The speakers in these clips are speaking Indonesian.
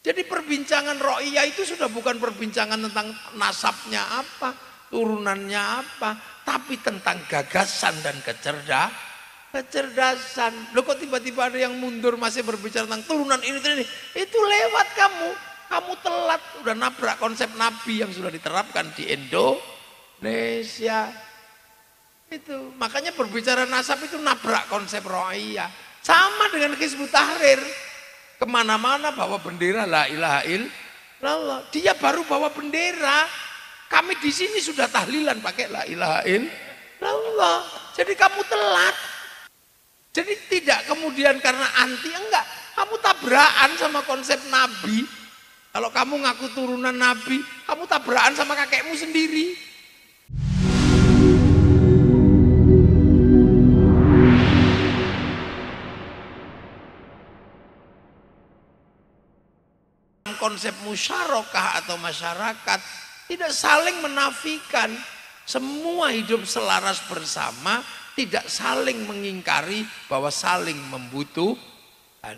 Jadi perbincangan ro'iyah itu sudah bukan perbincangan tentang nasabnya apa, turunannya apa, tapi tentang gagasan dan kecerdasan. Loh kok tiba-tiba ada yang mundur masih berbicara tentang turunan ini. Itu lewat kamu. Kamu telat, udah nabrak konsep Nabi yang sudah diterapkan di Indonesia. Itu makanya berbicara nasab itu nabrak konsep ro'iyah. Sama dengan Hizbut Tahrir. Kemana-mana bawa bendera la ilaha illallah. Dia baru bawa bendera. Kami di sini sudah tahlilan pakai la ilaha illallah. Jadi kamu telat. Jadi tidak kemudian karena anti, enggak. Kamu tabrakan sama konsep Nabi. Kalau kamu ngaku turunan Nabi, kamu tabrakan sama kakekmu sendiri. Konsep musyarakah atau masyarakat tidak saling menafikan, semua hidup selaras bersama, tidak saling mengingkari bahwa saling membutuhkan.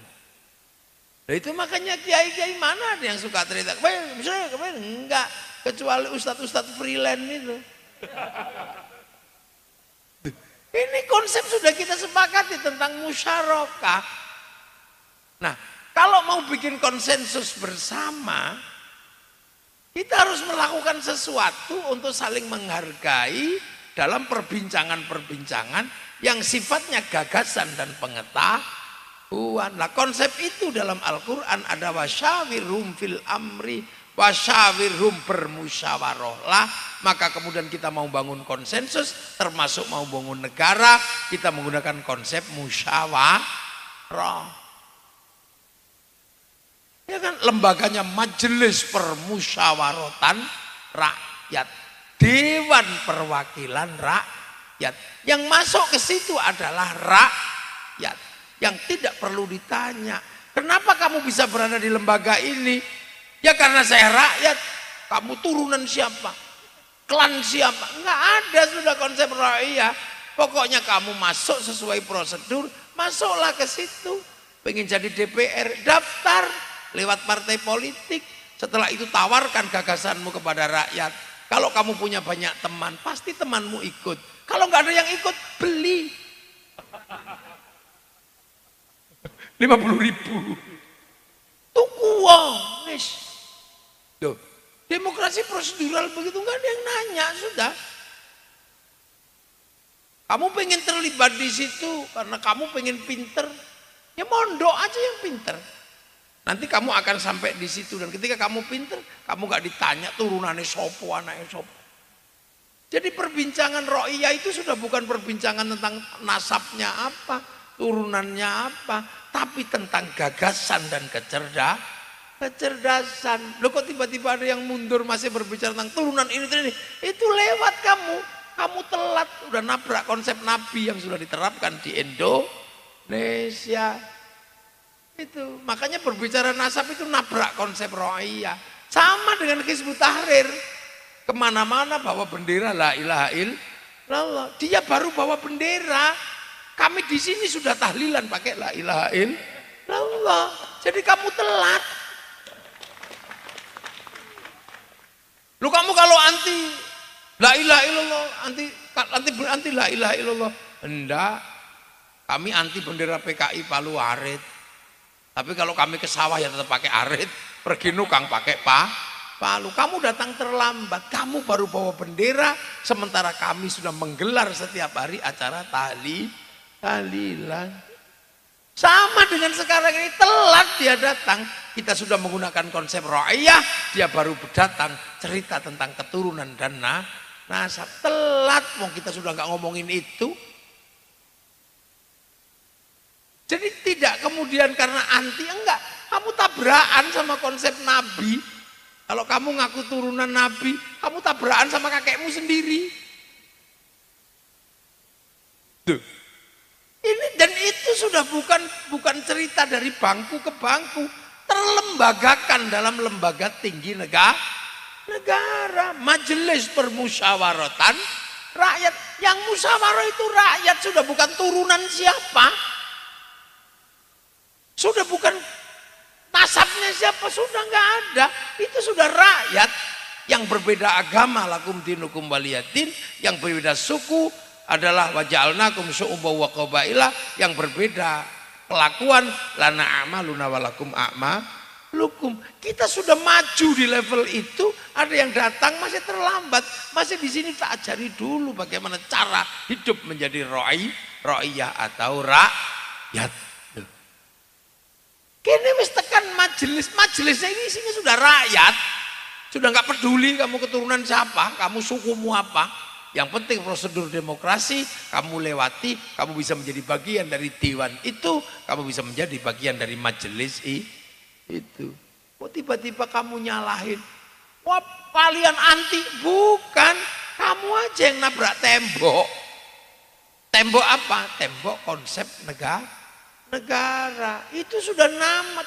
Nah, itu makanya kiai-kiai mana ada yang suka cerita, misalnya enggak, kecuali ustadz-ustadz freelance itu. Ini konsep sudah kita sepakati tentang musyarakah. Nah, kalau mau bikin konsensus bersama, kita harus melakukan sesuatu untuk saling menghargai dalam perbincangan-perbincangan yang sifatnya gagasan dan pengetahuan. Nah, konsep itu dalam Al-Quran ada wasyawirhum fil amri, wasyawirhum bermusyawarahlah. Maka kemudian kita mau bangun konsensus, termasuk mau bangun negara, kita menggunakan konsep musyawarah. Ya kan, lembaganya Majelis Permusyawaratan Rakyat, Dewan Perwakilan Rakyat. Yang masuk ke situ adalah rakyat yang tidak perlu ditanya, kenapa kamu bisa berada di lembaga ini? Ya karena saya rakyat. Kamu turunan siapa? Klan siapa? Enggak ada sudah konsep rakyat. Pokoknya kamu masuk sesuai prosedur, masuklah ke situ. Pengen jadi DPR, daftar lewat partai politik. Setelah itu tawarkan gagasanmu kepada rakyat. Kalau kamu punya banyak teman, pasti temanmu ikut. Kalau nggak ada yang ikut, beli 50.000. Tuku uang. Loh, demokrasi prosedural begitu, nggak ada yang nanya, sudah. Kamu pengen terlibat di situ karena kamu pengen pinter, ya mondok aja yang pinter. Nanti kamu akan sampai di situ, dan ketika kamu pinter, kamu gak ditanya turunannya sopo, anaknya sopo. Jadi perbincangan ro'iyah itu sudah bukan perbincangan tentang nasabnya apa, turunannya apa, tapi tentang gagasan dan kecerdasan. Loh kok tiba-tiba ada yang mundur masih berbicara tentang turunan ini. Itu lewat kamu. Kamu telat, udah nabrak konsep Nabi yang sudah diterapkan di Indonesia. Itu makanya berbicara nasab itu nabrak konsep ro'iyah. Sama dengan Hizbut Tahrir, kemana-mana bawa bendera la ilaha illallah. Dia baru bawa bendera. Kami di sini sudah tahlilan pakai la ilaha illallah. Jadi kamu telat. Lu kamu kalau anti la ilaha illallah, anti la ilaha illallah, enggak. Kami anti bendera PKI Palu Arit. Tapi kalau kami ke sawah ya tetap pakai arit, pergi nukang pakai palu. Kamu datang terlambat, kamu baru bawa bendera, sementara kami sudah menggelar setiap hari acara tahlilan. Sama dengan sekarang ini, telat dia datang. Kita sudah menggunakan konsep ro'iyah, dia baru datang cerita tentang keturunan dan nasab. Telat, mau kita sudah nggak ngomongin itu. Jadi tidak kemudian karena anti, enggak. Kamu tabrakan sama konsep Nabi. Kalau kamu ngaku turunan Nabi, kamu tabrakan sama kakekmu sendiri. Duh. Ini dan itu sudah bukan cerita dari bangku ke bangku, terlembagakan dalam lembaga tinggi negara, Majelis Permusyawaratan Rakyat. Yang musyawarah itu rakyat, sudah bukan turunan siapa. Sudah bukan Nasabnya siapa? Sudah nggak ada. Itu sudah rakyat. Yang berbeda agama lakum dinukum waliyadin, yang berbeda suku adalah waja'alnakum syu'uban wa qabaila, yang berbeda kelakuan lana a'maluna walakum a'malukum. Kita sudah maju di level itu, ada yang datang masih terlambat. Masih di sini tak ajari dulu bagaimana cara hidup menjadi ra'iyah atau rakyat. Kini wis tekan majelisnya ini isinya sudah rakyat. Sudah nggak peduli kamu keturunan siapa, kamu sukumu apa. Yang penting prosedur demokrasi kamu lewati, kamu bisa menjadi bagian dari dewan itu, kamu bisa menjadi bagian dari majelis itu. Kok tiba-tiba kamu nyalahin? Wah, kalian anti? Bukan, kamu aja yang nabrak tembok. Tembok apa? Tembok konsep negara. Itu sudah nama,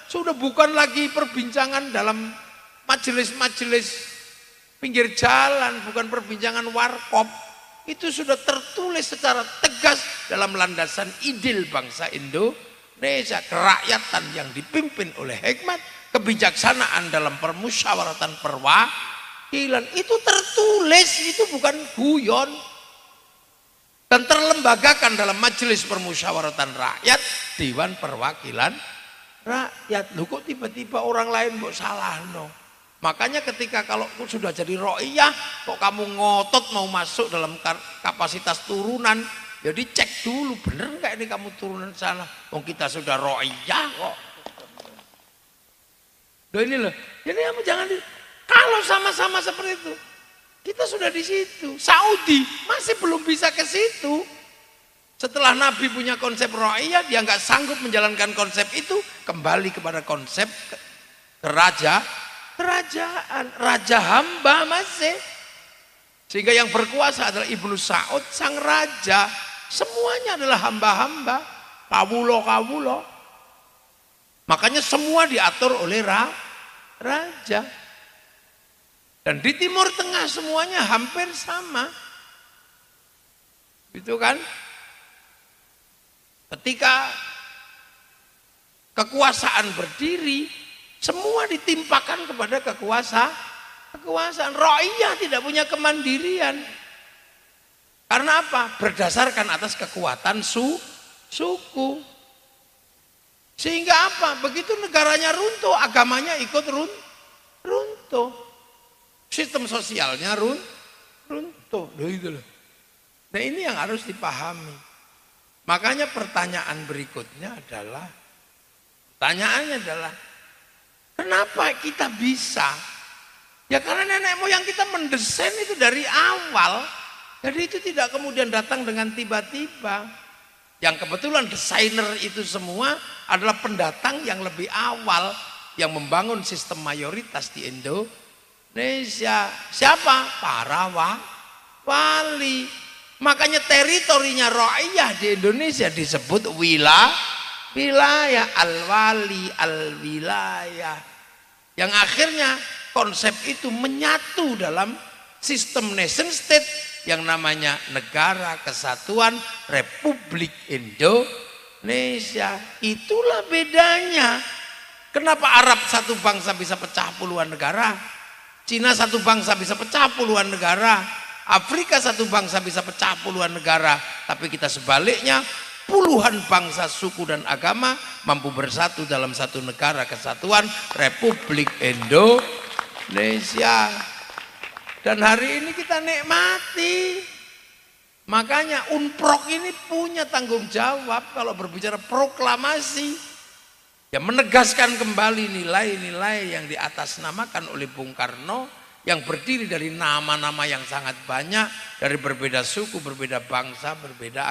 sudah bukan lagi perbincangan dalam majelis-majelis pinggir jalan, bukan perbincangan warkop. Itu sudah tertulis secara tegas dalam landasan ideal bangsa Indonesia, kerakyatan yang dipimpin oleh hikmat, kebijaksanaan dalam permusyawaratan perwakilan. Itu tertulis, itu bukan guyon. Dan terlembagakan dalam majelis permusyawaratan rakyat, Dewan Perwakilan Rakyat. Loh kok tiba-tiba orang lain kok salah no? Makanya ketika kalau sudah jadi ro'iyah, kok kamu ngotot mau masuk dalam kapasitas turunan, ya dicek dulu bener nggak ini kamu turunan sana. Oh kita sudah ro'iyah kok. Loh ini loh, jadi kamu jangan kalau sama-sama seperti itu, kita sudah di situ. Saudi masih belum bisa ke situ. Setelah Nabi punya konsep ro'iyah, dia nggak sanggup menjalankan konsep itu, kembali kepada konsep kerajaan, raja hamba masih. Sehingga yang berkuasa adalah Ibnu Saud, sang raja. Semuanya adalah hamba-hamba, kawulo. Makanya semua diatur oleh raja. Dan di Timur Tengah semuanya hampir sama. Gitu kan? Ketika kekuasaan berdiri, semua ditimpakan kepada kekuasaan. Ra'iyah tidak punya kemandirian. Karena apa? Berdasarkan atas kekuatan suku. Sehingga apa? Begitu negaranya runtuh, agamanya ikut runtuh. Sistem sosialnya runtuh. Nah ini yang harus dipahami. Makanya pertanyaan berikutnya adalah, kenapa kita bisa? Ya karena nenek moyang kita mendesain itu dari awal. Jadi itu tidak kemudian datang dengan tiba-tiba. Yang kebetulan desainer itu semua adalah pendatang yang lebih awal yang membangun sistem mayoritas di Indonesia. Siapa? Para wali. Makanya teritorinya ra'iyah di Indonesia disebut wilayah, al-wali, al-wilayah. Yang akhirnya konsep itu menyatu dalam sistem nation state yang namanya Negara Kesatuan Republik Indonesia. Itulah bedanya. Kenapa Arab satu bangsa bisa pecah puluhan negara? Cina satu bangsa bisa pecah puluhan negara? Afrika satu bangsa bisa pecah puluhan negara? Tapi kita sebaliknya, puluhan bangsa, suku dan agama mampu bersatu dalam satu Negara Kesatuan Republik Indonesia. Dan hari ini kita nikmati. Makanya UNPROK ini punya tanggung jawab kalau berbicara proklamasi, ya menegaskan kembali nilai-nilai yang diatasnamakan oleh Bung Karno, yang berdiri dari nama-nama yang sangat banyak, dari berbeda suku, berbeda bangsa, berbeda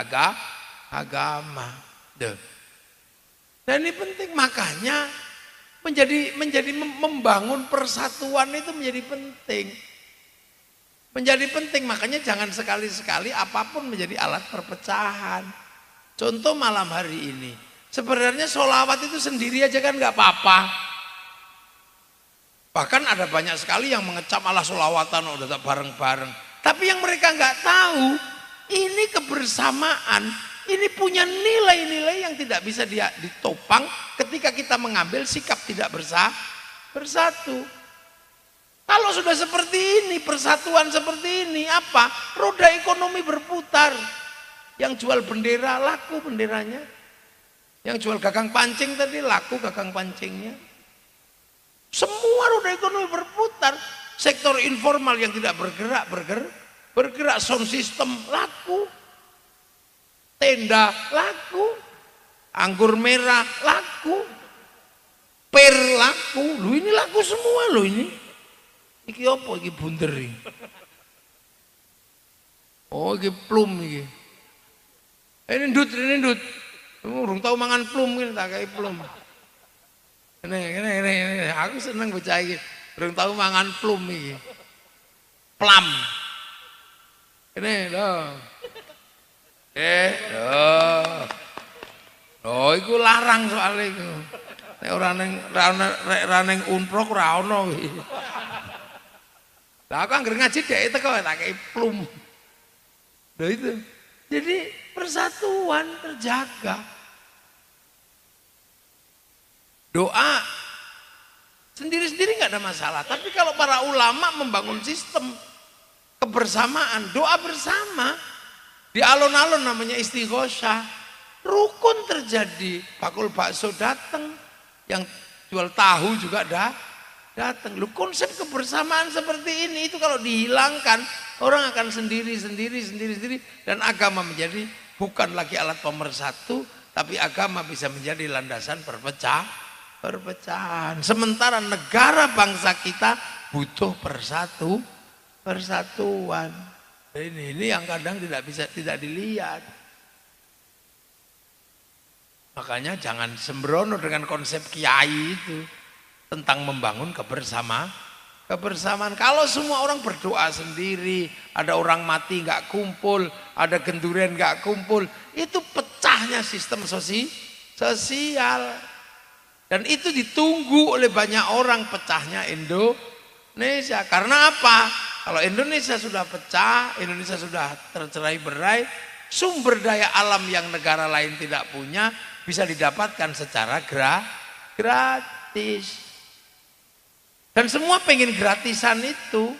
agama. Dan ini penting, makanya menjadi membangun persatuan itu menjadi penting. Makanya jangan sekali-sekali apapun menjadi alat perpecahan. Contoh malam hari ini, sebenarnya sholawat itu sendiri aja kan nggak apa-apa. Bahkan ada banyak sekali yang mengecam ala sholawatan udah tak bareng-bareng. Tapi yang mereka nggak tahu, ini kebersamaan ini punya nilai-nilai yang tidak bisa ditopang ketika kita mengambil sikap tidak bersatu. Kalau sudah seperti ini, persatuan seperti ini, apa? Roda ekonomi berputar. Yang jual bendera, laku benderanya. Yang jual gagang pancing tadi, laku gagang pancingnya. Semua roda ekonomi berputar. Sektor informal yang tidak bergerak, sound system laku. Tenda laku, anggur merah laku, per laku, lu ini laku semua lo ini. Iki apa iki bunder iki? Oh iki plum iki. Ini ndut. Urung tau mangan plum iki tak kei plum. Ini, aku seneng bocah iki. Urung tau mangan plum iki. Plum. Ini lho. Oh, iku larang soalnya iku. Nek ora ning unprok ora ono iki. Lah aku anggere ngaji dhek teko tak kei plum. Lha itu. Jadi persatuan terjaga. Doa sendiri-sendiri nggak ada masalah. Tapi kalau para ulama membangun sistem kebersamaan, doa bersama. Di alun-alun namanya istighosah, rukun terjadi. Bakul bakso datang, yang jual tahu juga datang. Lu konsep kebersamaan seperti ini itu kalau dihilangkan, orang akan sendiri dan agama menjadi bukan lagi alat pemersatu, tapi agama bisa menjadi landasan perpecahan. Sementara negara bangsa kita butuh persatuan. Ini yang kadang tidak dilihat. Makanya jangan sembrono dengan konsep kiai itu tentang membangun kebersamaan. Kalau semua orang berdoa sendiri, ada orang mati nggak kumpul, ada gendurian nggak kumpul, itu pecahnya sistem sosial. Dan itu ditunggu oleh banyak orang pecahnya Indonesia. Karena apa? Kalau Indonesia sudah pecah, Indonesia sudah tercerai-berai, sumber daya alam yang negara lain tidak punya bisa didapatkan secara gratis. Dan semua pengen gratisan itu.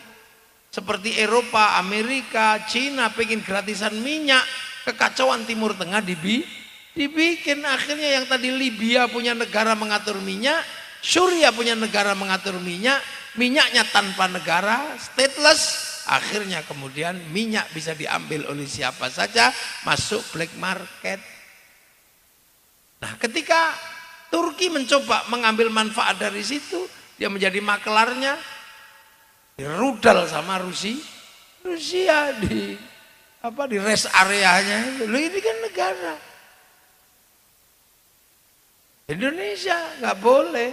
Seperti Eropa, Amerika, Cina pengen gratisan minyak, kekacauan Timur Tengah dibikin. Akhirnya yang tadi Libya punya negara mengatur minyak, Suriah punya negara mengatur minyak, minyaknya tanpa negara, stateless. Akhirnya kemudian minyak bisa diambil oleh siapa saja, masuk black market. Nah, ketika Turki mencoba mengambil manfaat dari situ, dia menjadi makelarnya, dirudal sama Rusia di rest areanya. Loh, ini kan negara. Indonesia nggak boleh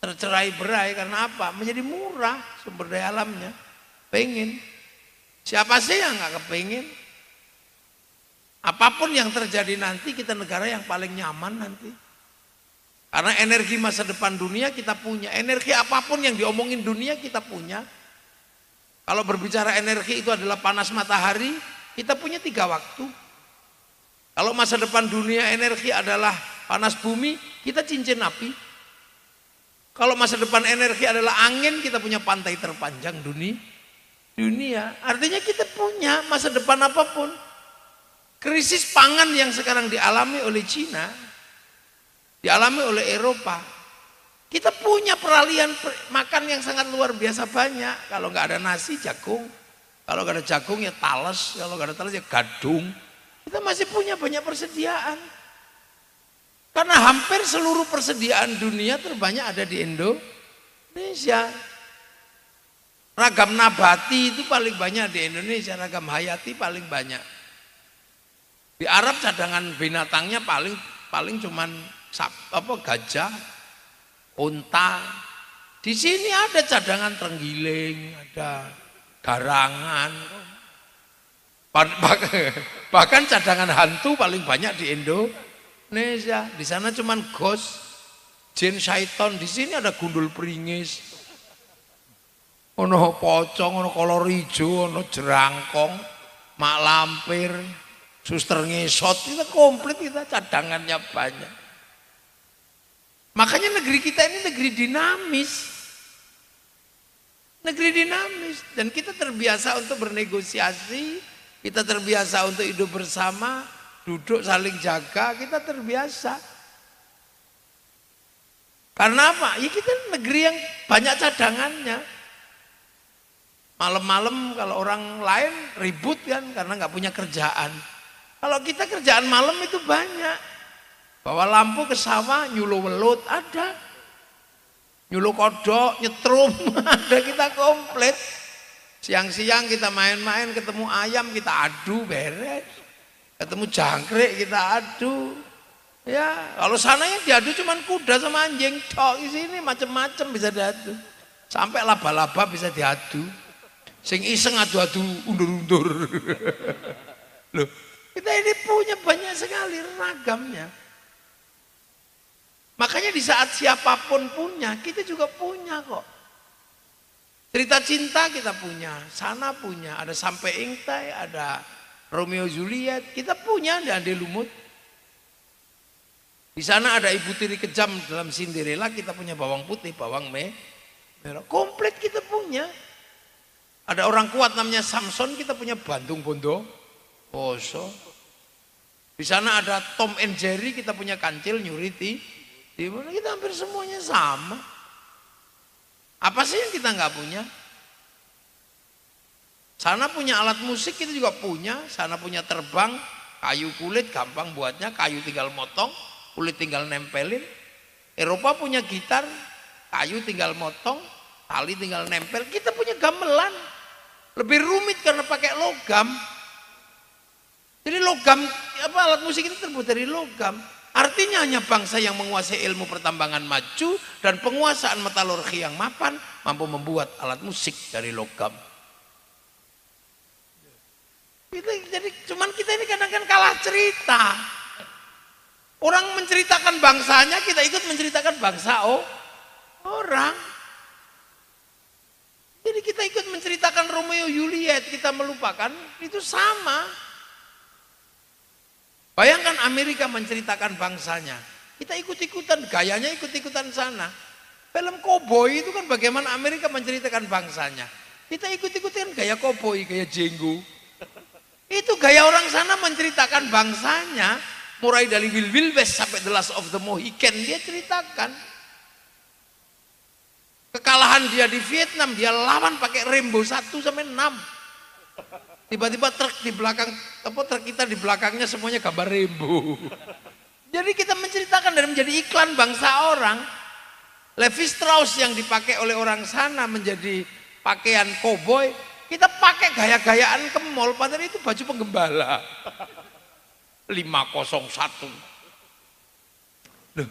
tercerai-berai karena apa? Menjadi murah sumber daya alamnya. Pengen. Siapa sih yang nggak kepengin? Apapun yang terjadi nanti, kita negara yang paling nyaman nanti. Karena energi masa depan dunia kita punya. Energi apapun yang diomongin dunia kita punya. Kalau berbicara energi itu adalah panas matahari, kita punya 3 waktu. Kalau masa depan dunia energi adalah panas bumi, kita cincin api. Kalau masa depan energi adalah angin, kita punya pantai terpanjang dunia. Artinya kita punya masa depan apapun. Krisis pangan yang sekarang dialami oleh Cina, dialami oleh Eropa. Kita punya peralihan makan yang sangat luar biasa banyak. Kalau nggak ada nasi, jagung. Kalau nggak ada jagung ya talas. Kalau nggak ada talas ya gadung. Kita masih punya banyak persediaan. Karena hampir seluruh persediaan dunia terbanyak ada di Indonesia. Ragam nabati itu paling banyak di Indonesia, ragam hayati paling banyak. Di Arab cadangan binatangnya paling cuman gajah, unta. Di sini ada cadangan terenggiling, ada garangan. Bahkan cadangan hantu paling banyak di Indonesia. Di sana cuman ghost, jin, syaiton. Di sini ada gundul pringis, ono pocong, ono kolor hijau, ono jerangkong, mak lampir. Suster ngesot, kita komplit, kita cadangannya banyak. Makanya negeri kita ini negeri dinamis. Negeri dinamis. Dan kita terbiasa untuk bernegosiasi, kita terbiasa untuk hidup bersama, duduk saling jaga, kita terbiasa. Karena apa? Ya kita negeri yang banyak cadangannya. Malam-malam kalau orang lain ribut kan karena nggak punya kerjaan. Kalau kita kerjaan malam itu banyak. Bawa lampu ke sawah, nyuluh welut ada. Nyuluh kodok, nyetrum ada, kita komplit. Siang-siang kita main-main, ketemu ayam kita adu beres. Ketemu jangkrik kita adu. Ya, kalau sana yang diadu cuman kuda sama anjing, tok. Di sini macam-macam bisa diadu. Sampai laba-laba bisa diadu. Sing iseng adu-adu undur-undur. Loh, kita ini punya banyak sekali ragamnya. Makanya di saat siapapun punya, kita juga punya kok. Cerita cinta kita punya, sana punya, ada Sampai Ingtai, ada Romeo Juliet, kita punya, ada Ade Lumut. Di sana ada Ibu Tiri Kejam dalam Cinderella, kita punya bawang putih, bawang merah, komplit kita punya. Ada orang kuat namanya Samson, kita punya Bandung Bondo, Oso. Di sana ada Tom and Jerry, kita punya Kancil, Nyuriti. Di mana kita hampir semuanya sama. Apa sih yang kita nggak punya? Sana punya alat musik, kita juga punya. Sana punya terbang, kayu kulit, gampang buatnya, kayu tinggal motong, kulit tinggal nempelin. Eropa punya gitar, kayu tinggal motong, tali tinggal nempel. Kita punya gamelan, lebih rumit karena pakai logam. Jadi logam, apa alat musik ini terbuat dari logam. Artinya hanya bangsa yang menguasai ilmu pertambangan maju dan penguasaan metalurgi yang mapan mampu membuat alat musik dari logam. Jadi cuman kita ini kadang-kadang kalah cerita. Orang menceritakan bangsanya, kita ikut menceritakan bangsa orang. Jadi kita ikut menceritakan Romeo Juliet, kita melupakan itu sama. Bayangkan Amerika menceritakan bangsanya, kita ikut-ikutan, gayanya ikut-ikutan sana. Film koboi itu kan bagaimana Amerika menceritakan bangsanya. Kita ikut-ikutan gaya koboi, gaya jenggo. Itu gaya orang sana menceritakan bangsanya, mulai dari Wild West sampai The Last of the Mohican, dia ceritakan. Kekalahan dia di Vietnam, dia lawan pakai Rambo 1 sampai 6. Tiba-tiba truk di belakang, truk kita di belakangnya semuanya gambar Rambo. Jadi kita menceritakan dan menjadi iklan bangsa orang. Levi Strauss yang dipakai oleh orang sana menjadi pakaian koboi, kita pakai gaya-gayaan ke mall, padahal itu baju penggembala. 501. Loh,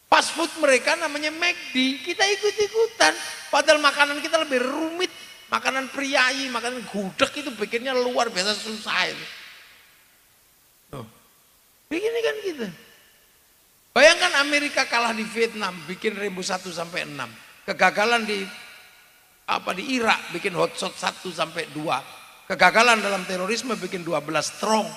fast food mereka namanya McD, kita ikut-ikutan. Padahal makanan kita lebih rumit. Makanan priayi, makanan gudeg itu bikinnya luar biasa susah itu. Loh, begini kan kita. Bayangkan Amerika kalah di Vietnam, bikin Rambo 1 sampai 6. Kegagalan di Irak, bikin Hotshot 1 sampai 2. Kegagalan dalam terorisme, bikin 12 Strong.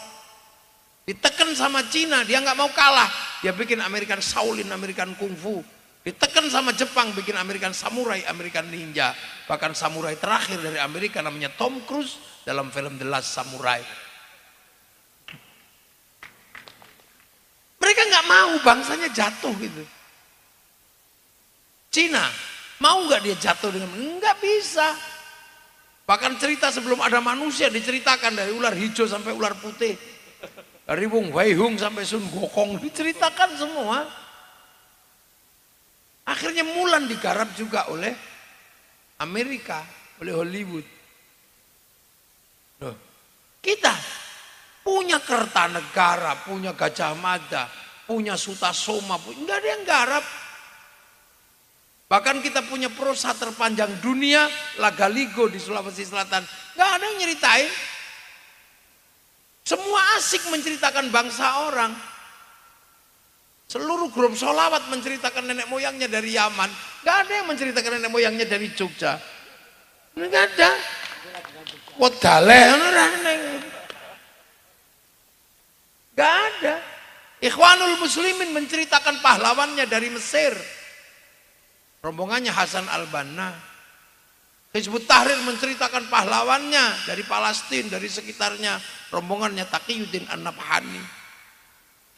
Ditekan sama Cina, dia nggak mau kalah. Dia bikin American Shaolin, American Kung Fu. Ditekan sama Jepang, bikin American Samurai, American Ninja. Bahkan samurai terakhir dari Amerika namanya Tom Cruise dalam film The Last Samurai. Mereka nggak mau bangsanya jatuh gitu. Cina, mau nggak dia jatuh dengan? Nggak bisa. Bahkan cerita sebelum ada manusia diceritakan dari ular hijau sampai ular putih. Dari Wong Wai Hung sampai Sun Gokong diceritakan semua. Akhirnya Mulan digarap juga oleh Amerika, oleh Hollywood. Loh, kita punya Kertanegara, punya Gajah Mada, punya Sutasoma, enggak ada yang garap. Bahkan kita punya prosa terpanjang dunia, Lagaligo di Sulawesi Selatan, enggak ada yang nyeritain. Semua asik menceritakan bangsa orang. Seluruh grup sholawat menceritakan nenek moyangnya dari Yaman. Gak ada yang menceritakan nenek moyangnya dari Jogja. Gak ada. Wedale. Gak ada. Ikhwanul Muslimin menceritakan pahlawannya dari Mesir. Rombongannya Hasan al-Banna. Hizbut Tahrir menceritakan pahlawannya dari Palestina, dari sekitarnya. Rombongannya Taqiyuddin An-Nabhani.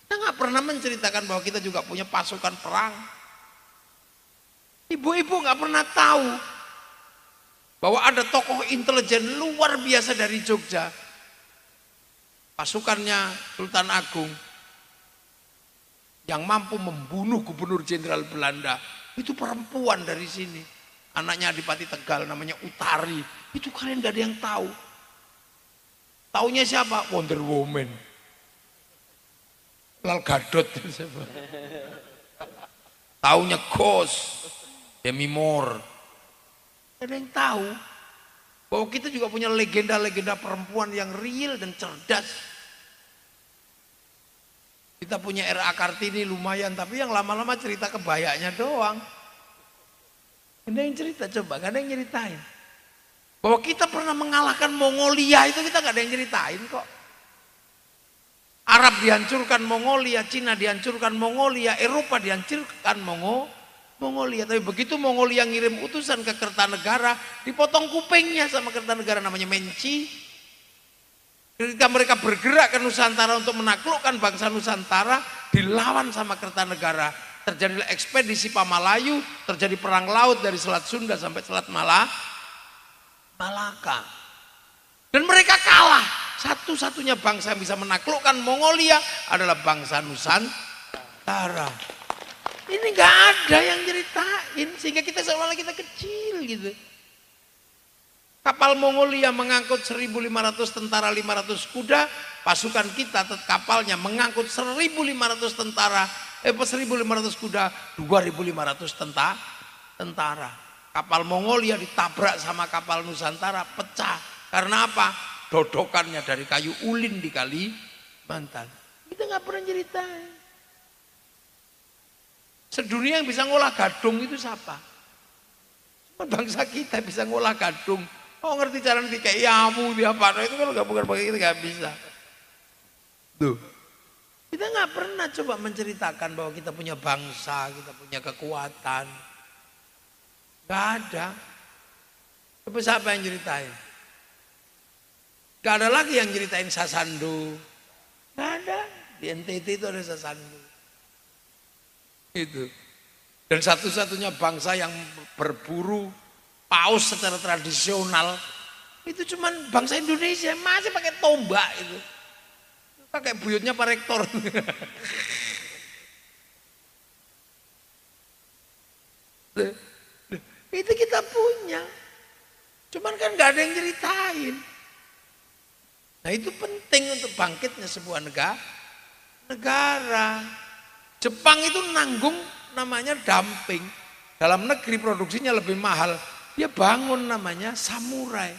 Kita nggak pernah menceritakan bahwa kita juga punya pasukan perang. Ibu-ibu nggak pernah tahu bahwa ada tokoh intelijen luar biasa dari Jogja. Pasukannya Sultan Agung yang mampu membunuh gubernur jenderal Belanda. Itu perempuan dari sini. Anaknya Adipati Tegal namanya Utari. Itu kalian gak ada yang tahu. Taunya siapa? Wonder Woman. Lal Gadot. Taunya Ghost. Demi Moore. Gak ada yang tahu bahwa kita juga punya legenda-legenda perempuan yang real dan cerdas. Kita punya R.A. Kartini lumayan, tapi yang lama-lama cerita kebayanya doang. Gak ada yang cerita, coba, gak ada yang nyeritain. Bahwa kita pernah mengalahkan Mongolia itu kita gak ada yang nyeritain kok. Arab dihancurkan Mongolia, Cina dihancurkan Mongolia, Eropa dihancurkan Mongolia. Tapi begitu Mongolia ngirim utusan ke Kertanegara, dipotong kupingnya sama Kertanegara namanya Menci. Ketika mereka bergerak ke Nusantara untuk menaklukkan bangsa Nusantara, dilawan sama Kertanegara. Terjadi ekspedisi Pamalayu, terjadi perang laut dari Selat Sunda sampai Selat Malaka. Dan mereka kalah. Satu-satunya bangsa yang bisa menaklukkan Mongolia adalah bangsa Nusantara. Ini nggak ada yang ceritain, sehingga kita seolah-olah kita kecil gitu. Kapal Mongolia mengangkut 1.500 tentara, 500 kuda. Pasukan kita kapalnya mengangkut 1.500 tentara, 1.500 kuda, 2.500 tentara. Kapal Mongolia ditabrak sama kapal Nusantara, pecah. Karena apa? Dodokannya dari kayu ulin di Kalimantan. Kita nggak pernah ceritain. Sedunia yang bisa ngolah gadung itu siapa? Cuma bangsa kita bisa ngolah gadung. Oh ngerti cara nanti kayak yamu dia apa? Itu kalau nggak bukan pakai kita nggak bisa. Tuh, kita nggak pernah coba menceritakan bahwa kita punya bangsa, kita punya kekuatan. Nggak ada. Tapi siapa yang ceritain? Nggak ada lagi yang ceritain Sasando. Nggak ada. Di NTT itu ada Sasando. Itu. Dan satu-satunya bangsa yang berburu paus secara tradisional itu cuman bangsa Indonesia, masih pakai tombak itu, pakai buyutnya Pak Rektor. Itu kita punya, cuman kan nggak ada yang ceritain. Nah itu penting untuk bangkitnya sebuah negara. Jepang itu nanggung namanya dumping, dalam negeri produksinya lebih mahal. Dia bangun namanya samurai.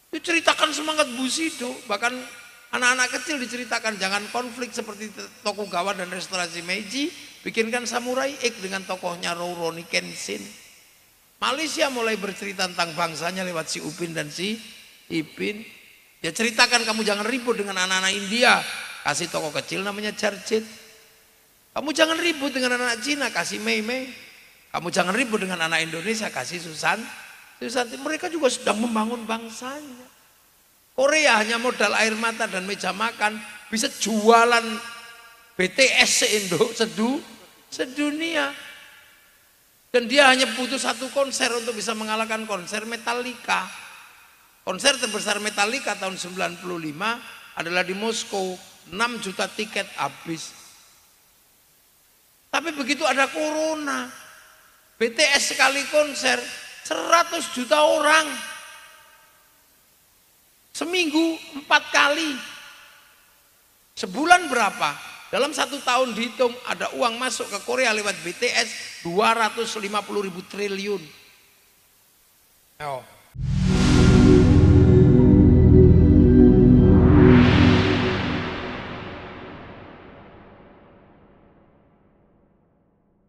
Itu ceritakan semangat Bushido. Bahkan anak-anak kecil diceritakan jangan konflik seperti Tokugawa dan restorasi Meiji. Bikinkan samurai X dengan tokohnya Rurouni Kenshin. Malaysia mulai bercerita tentang bangsanya lewat si Upin dan si Ipin. Dia ceritakan kamu jangan ribut dengan anak-anak India. Kasih tokoh kecil namanya Charjit. Kamu jangan ribut dengan anak Cina. Kasih Mei Mei. Kamu jangan ribut dengan anak Indonesia, kasih Susanti. Mereka juga sedang membangun bangsanya. Korea hanya modal air mata dan meja makan, bisa jualan BTS sedunia. Dan dia hanya butuh satu konser untuk bisa mengalahkan konser Metallica. Konser terbesar Metallica tahun 95 adalah di Moskow, 6 juta tiket habis. Tapi begitu ada corona, BTS sekali konser 100 juta orang. Seminggu 4 kali. Sebulan berapa? Dalam 1 tahun dihitung ada uang masuk ke Korea lewat BTS 250.000 triliun. Oh.